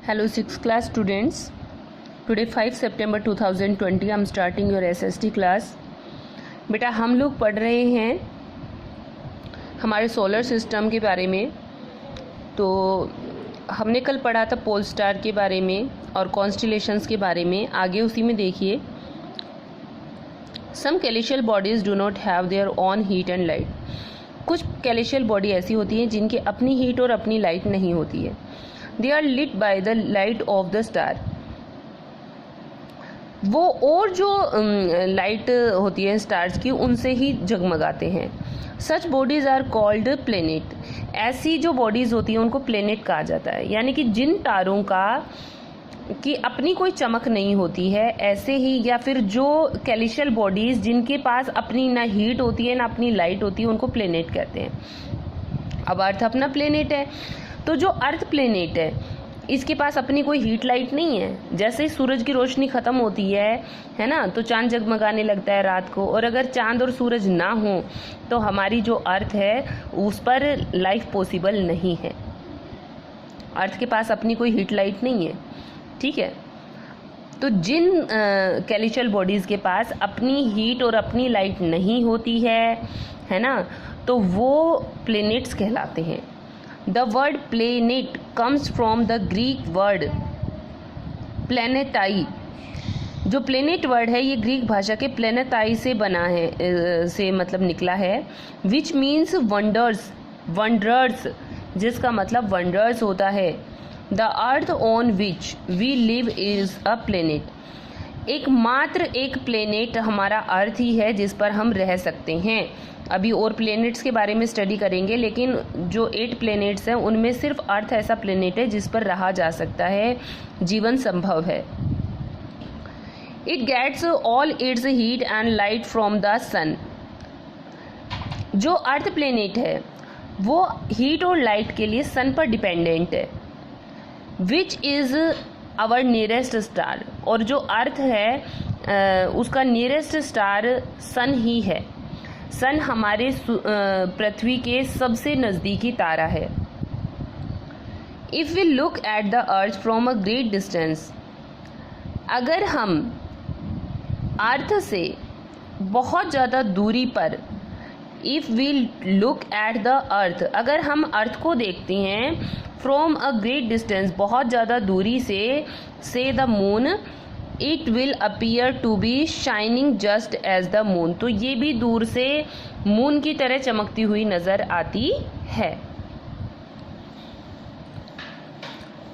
Hello 6th class students. Today 5 September 2020 I am starting your SST class. बेटा हम लोग पढ़ रहे हैं हमारे सोलर सिस्टम के बारे में। तो हमने कल पढ़ा था पोल स्टार के बारे में और कॉन्स्टिलेशंस के बारे में। आगे उसी में देखिए, some celestial bodies do not have their own heat and light. कुछ कैलिशियल बॉडी ऐसी होती हैं जिनकी अपनी हीट और अपनी लाइट नहीं होती है। They are lit by the light of the star. वो और जो लाइट होती है स्टार्स की उनसे ही जगमगाते हैं। सच बॉडीज आर कॉल्ड प्लेनेट। ऐसी जो बॉडीज़ होती हैं उनको प्लेनेट कहा जाता है। यानी कि जिन तारों की अपनी कोई चमक नहीं होती है, ऐसे ही, या फिर जो कैलिशियल बॉडीज़ जिनके पास अपनी ना हीट होती है ना अपनी लाइट होती है, उनको प्लेनेट कहते हैं। अब अर्थ अपना प्लेनेट है, तो जो अर्थ प्लेनेट है इसके पास अपनी कोई हीट लाइट नहीं है। जैसे ही सूरज की रोशनी ख़त्म होती है ना, तो चांद जगमगाने लगता है रात को। और अगर चांद और सूरज ना हो तो हमारी जो अर्थ है उस पर लाइफ पॉसिबल नहीं है। अर्थ के पास अपनी कोई हीट लाइट नहीं है, ठीक है। तो जिन कैलिशियल बॉडीज़ के पास अपनी हीट और अपनी लाइट नहीं होती है ना, तो वो प्लेनेट्स कहलाते हैं। The word planet comes from the Greek word planetai। जो प्लेनेट वर्ड है ये ग्रीक भाषा के प्लेनेटाई से बना है, से मतलब निकला है। विच मीन्स वंडर्स, वंडर्स, जिसका मतलब वंडर्स होता है। The earth on which we live is a planet. एकमात्र एक प्लेनेट हमारा अर्थ ही है जिस पर हम रह सकते हैं। अभी और प्लेनेट्स के बारे में स्टडी करेंगे, लेकिन जो 8 प्लेनेट्स हैं उनमें सिर्फ अर्थ ऐसा प्लेनेट है जिस पर रहा जा सकता है, जीवन संभव है। It gets all its heat and light from the sun. जो अर्थ प्लेनेट है वो हीट और लाइट के लिए सन पर डिपेंडेंट है। Which is our nearest star. और जो अर्थ है उसका नियरेस्ट स्टार सन ही है। सन हमारे पृथ्वी के सबसे नज़दीकी तारा है। If we look at the earth from a great distance. अगर हम अर्थ से बहुत ज़्यादा दूरी पर, if we look at the earth, अगर हम अर्थ को देखते हैं फ्रॉम अ ग्रेट डिस्टेंस, बहुत ज़्यादा दूरी से the moon, it will appear to be shining just as the moon. तो ये भी दूर से मून की तरह चमकती हुई नजर आती है।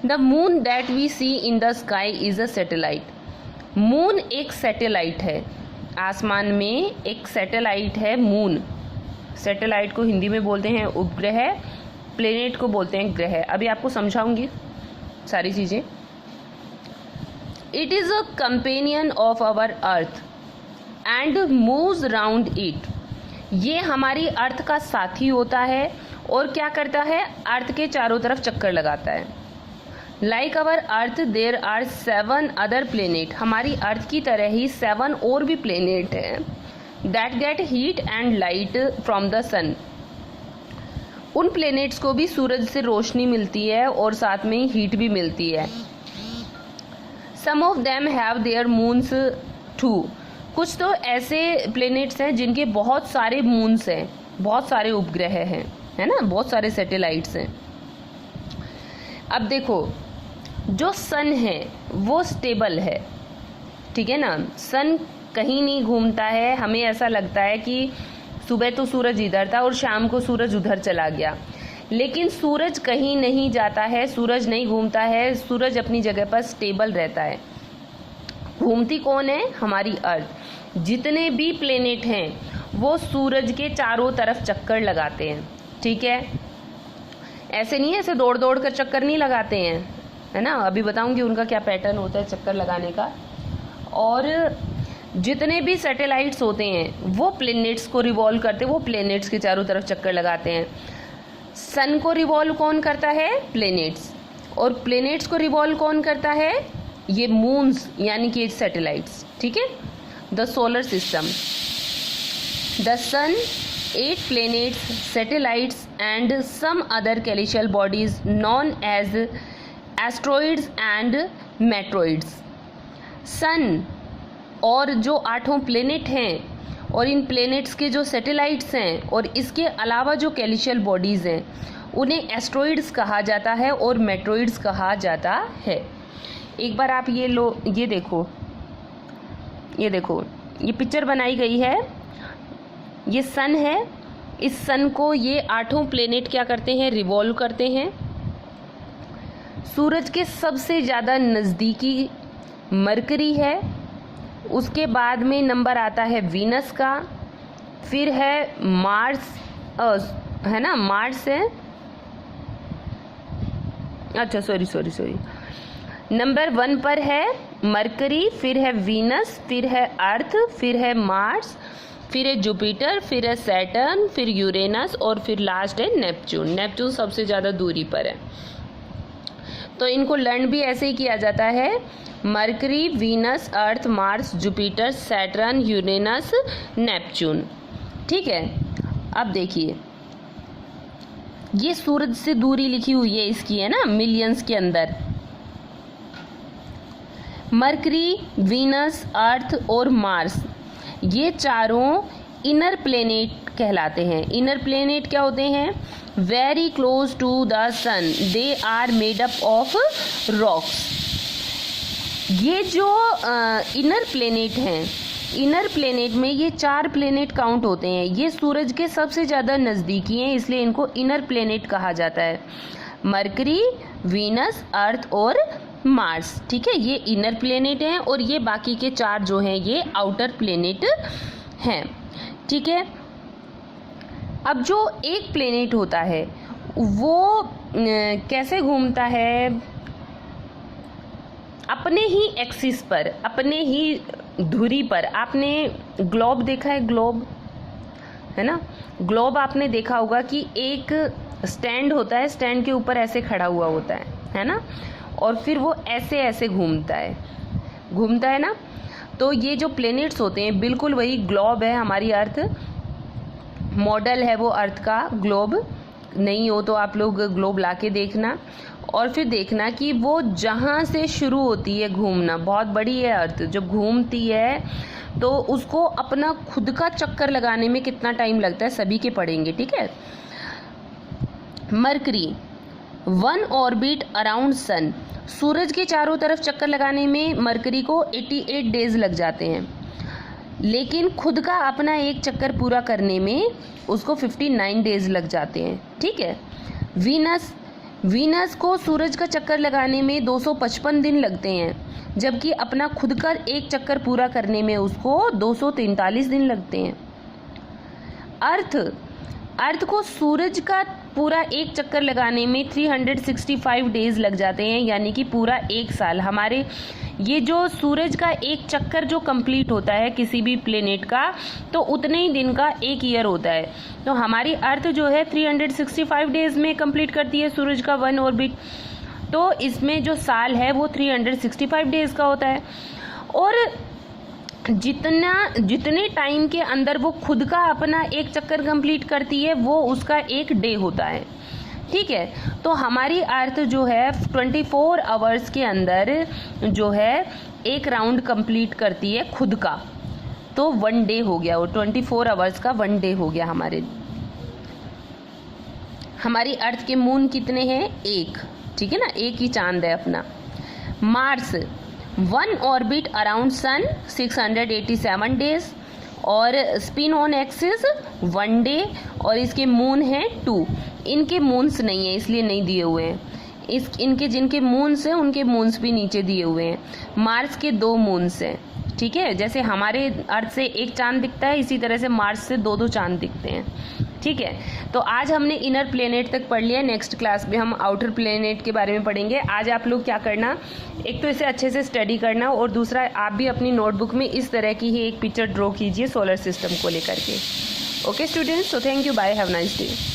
The moon that we see in the sky is a satellite. Moon एक सैटेलाइट है, आसमान में एक सैटेलाइट है मून। सैटेलाइट को हिंदी में बोलते हैं उपग्रह, प्लेनेट को बोलते हैं ग्रह। अभी आपको समझाऊंगी सारी चीज़ें। It is a companion of our earth and moves round it. ये हमारी अर्थ का साथी होता है और क्या करता है, अर्थ के चारों तरफ चक्कर लगाता है। Like our earth there are 7 other planet. हमारी अर्थ की तरह ही 7 और भी प्लेनेट हैं that get heat and light from the sun. उन प्लेनेट्स को भी सूरज से रोशनी मिलती है और साथ में हीट भी मिलती है। Some of them have their moons too. कुछ तो ऐसे प्लेनेट्स हैं जिनके बहुत सारे मून्स हैं, बहुत सारे उपग्रह हैं, है ना, बहुत सारे सैटेलाइट्स हैं। अब देखो, जो सन है वो स्टेबल है, ठीक है ना। सन कहीं नहीं घूमता है। हमें ऐसा लगता है कि सुबह तो सूरज इधर था और शाम को सूरज उधर चला गया, लेकिन सूरज कहीं नहीं जाता है, सूरज नहीं घूमता है। सूरज अपनी जगह पर स्टेबल रहता है। घूमती कौन है, हमारी अर्थ। जितने भी प्लेनेट हैं वो सूरज के चारों तरफ चक्कर लगाते हैं, ठीक है। ऐसे नहीं है, ऐसे दौड़ दौड़ कर चक्कर नहीं लगाते हैं, है ना। अभी बताऊंगी उनका क्या पैटर्न होता है चक्कर लगाने का। और जितने भी सैटेलाइट्स होते हैं वो प्लेनेट्स को रिवॉल्व करते हैं, वो प्लेनेट्स के चारों तरफ चक्कर लगाते हैं। सन को रिवॉल्व कौन करता है, प्लेनेट्स। और प्लेनेट्स को रिवॉल्व कौन करता है, ये मून्स यानी कि सैटेलाइट्स, ठीक है। The solar system, the sun, 8 planets, satellites and some other celestial bodies known as asteroids and meteoroids. Sun और जो 8 प्लेनेट हैं और इन प्लेनेट्स के जो सैटेलाइट्स हैं और इसके अलावा जो कैल्शियल बॉडीज़ हैं उन्हें एस्ट्रॉइड्स कहा जाता है और मेट्रॉइड्स कहा जाता है। एक बार आप ये देखो ये पिक्चर बनाई गई है, ये सन है। इस सन को ये 8 प्लेनेट क्या करते हैं, रिवॉल्व करते हैं। सूरज के सबसे ज़्यादा नज़दीकी मरकरी है, उसके बाद में नंबर आता है वीनस का, फिर है मार्स, है ना, मार्स है, अच्छा सॉरी नंबर 1 पर है मरकरी, फिर है वीनस, फिर है अर्थ, फिर है मार्स, फिर है जुपिटर, फिर है सैटर्न, फिर यूरेनस और फिर लास्ट है नेपच्यून। नेपच्यून सबसे ज़्यादा दूरी पर है। तो इनको लर्न भी ऐसे ही किया जाता है, Mercury, Venus, Earth, Mars, Jupiter, Saturn, Uranus, Neptune. ठीक है, अब देखिए ये सूरज से दूरी लिखी हुई है इसकी, है ना, मिलियंस के अंदर। मरकरी, वीनस, अर्थ और मार्स ये चारों इनर प्लेनेट कहलाते हैं। इनर प्लेनेट क्या होते हैं, very close to the sun, they are made up of rocks. ये जो इनर प्लेनेट हैं, इनर प्लेनेट में ये 4 प्लेनेट काउंट होते हैं। ये सूरज के सबसे ज़्यादा नज़दीकी हैं, इसलिए इनको इनर प्लेनेट कहा जाता है। मरकरी, वीनस, अर्थ और मार्स। ठीक है, ये इनर प्लेनेट हैं और ये बाकी के 4 जो हैं ये आउटर प्लेनेट हैं। ठीक है, अब जो एक प्लेनेट होता है वो कैसे घूमता है, अपने ही एक्सिस पर, अपने ही धुरी पर। आपने ग्लोब देखा है, ग्लोब है ना, ग्लोब आपने देखा होगा कि एक स्टैंड होता है, स्टैंड के ऊपर ऐसे खड़ा हुआ होता है ना, और फिर वो ऐसे ऐसे घूमता है ना। तो ये जो प्लेनेट्स होते हैं बिल्कुल वही ग्लोब है। हमारी अर्थ मॉडल है वो अर्थ का। ग्लोब नहीं हो तो आप लोग ग्लोब ला के देखना और फिर देखना कि वो जहाँ से शुरू होती है घूमना, बहुत बड़ी है अर्थ, जब घूमती है तो उसको अपना खुद का चक्कर लगाने में कितना टाइम लगता है सभी के पढ़ेंगे। ठीक है, मरकरी 1 ऑर्बिट अराउंड सन, सूरज के चारों तरफ चक्कर लगाने में मरकरी को 88 डेज लग जाते हैं, लेकिन खुद का अपना एक चक्कर पूरा करने में उसको 59 डेज लग जाते हैं। ठीक है, वीनस को सूरज का चक्कर लगाने में 255 दिन लगते हैं, जबकि अपना खुद का एक चक्कर पूरा करने में उसको 243 दिन लगते हैं। अर्थ को सूरज का पूरा एक चक्कर लगाने में 365 डेज लग जाते हैं, यानी कि पूरा 1 साल। हमारे ये जो सूरज का एक चक्कर जो कंप्लीट होता है किसी भी प्लेनेट का, तो उतने ही दिन का 1 ईयर होता है। तो हमारी अर्थ जो है 365 डेज में कंप्लीट करती है सूरज का 1 ऑर्बिट, तो इसमें जो साल है वो 365 डेज का होता है। और जितने टाइम के अंदर वो खुद का अपना एक चक्कर कंप्लीट करती है वो उसका 1 डे होता है। ठीक है, तो हमारी अर्थ जो है 24 आवर्स के अंदर जो है एक राउंड कंप्लीट करती है खुद का, तो 1 डे हो गया, वो 24 आवर्स का 1 डे हो गया हमारी अर्थ के मून कितने हैं, 1। ठीक है ना, 1 ही चांद है अपना। Mars 1 orbit around sun 687 days और स्पिन ऑन एक्सिस 1 डे, और इसके मून हैं 2। इनके मून्स नहीं है इसलिए नहीं दिए हुए हैं। इनके जिनके मून्स हैं उनके मून्स भी नीचे दिए हुए हैं। मार्स के 2 मून्स हैं। ठीक है, जैसे हमारे अर्थ से 1 चांद दिखता है, इसी तरह से मार्स से 2-2 चांद दिखते हैं। ठीक है, तो आज हमने इनर प्लेनेट तक पढ़ लिया। नेक्स्ट क्लास में हम आउटर प्लेनेट के बारे में पढ़ेंगे। आज आप लोग क्या करना, एक तो इसे अच्छे से स्टडी करना, और दूसरा आप भी अपनी नोटबुक में इस तरह की ही एक पिक्चर ड्रॉ कीजिए सोलर सिस्टम को लेकर के। Okay students, so thank you, bye, have nice day.